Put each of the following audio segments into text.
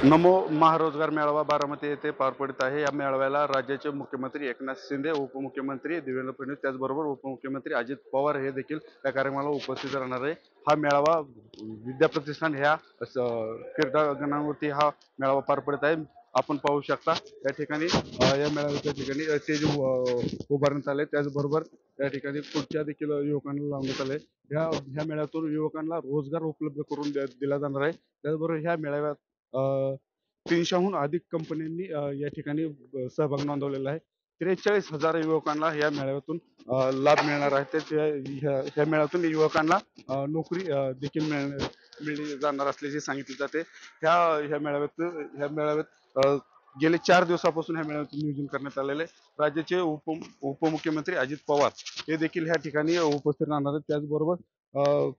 नमो महारोजगार मेळावा बारामती येथे पार पडत आहे। या मेळाव्याला राज्याचे मुख्यमंत्री एकनाथ शिंदे, उपमुख्यमंत्री देवेंद्र फडणवीस, त्याचबरोबर उपमुख्यमंत्री अजित पवार हे देखील या कार्यक्रमाला उपस्थित राहणार आहे। हा मेळावा विद्या प्रतिष्ठान ह्या क्रीडांगणावरती हा मेळावा पार पडत आहे। आपण पाहू शकता या ठिकाणी या मेळाव्याच्या ठिकाणी स्टेज उभारण्यात आले, त्याचबरोबर या ठिकाणी खुर्च्या देखील युवकांना लावण्यात आले। ह्या मेळाव्यातून युवकांना रोजगार उपलब्ध करून दिला जाणार आहे। त्याचबरोबर ह्या मेळाव्यात 300हून अधिक कंपन्यांनी या ठिकाणी सहभाग नोंदवलेला आहे। 43,000 युवकांना या मेळाव्यातून लाभ मिळणार आहे। ह्या मेळाव्यातून युवकांना नोकरी देखील मिळली जाणार असल्याचे सांगितले जाते। ह्या मेळाव्यात गेले 4 दिवसापासून ह्या मेळाव्याचं नियोजन करण्यात आलेले आहे। राज्याचे उपमुख्यमंत्री अजित पवार हे देखील ह्या ठिकाणी उपस्थित राहणार आहेत। त्याचबरोबर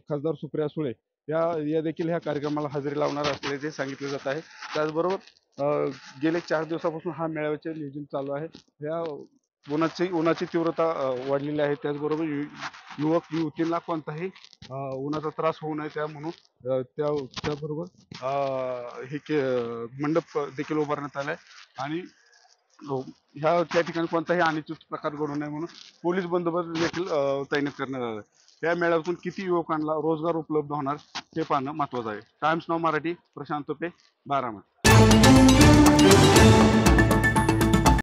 खासदार सुप्रिया सुळे या देखील ह्या कार्यक्रमाला हजेरी लावणार असल्याचे सांगितले जात आहे। त्याचबरोबर गेले 4 दिवसापासून हा मेळाव्याचे नियोजन चालू आहे। ह्या उन्हाची तीव्रता वाढलेली आहे। त्याचबरोबर युवक युवतींना कोणताही उन्हाचा त्रास होऊ नये त्या म्हणून त्याबरोबर हे मंडप देखील उभारण्यात आलाय आणि त्या ठिकाणी कोणताही अनिश्चित प्रकार घडू नये म्हणून पोलीस बंदोबस्त देखील तैनात करण्यात आला आहे। या मेळाव्यातून किती युवकांना रोजगार उपलब्ध होणार हे पाहणं महत्त्वाचं आहे। टाइम्स नाव मराठी, प्रशांत तुपे, बारामती।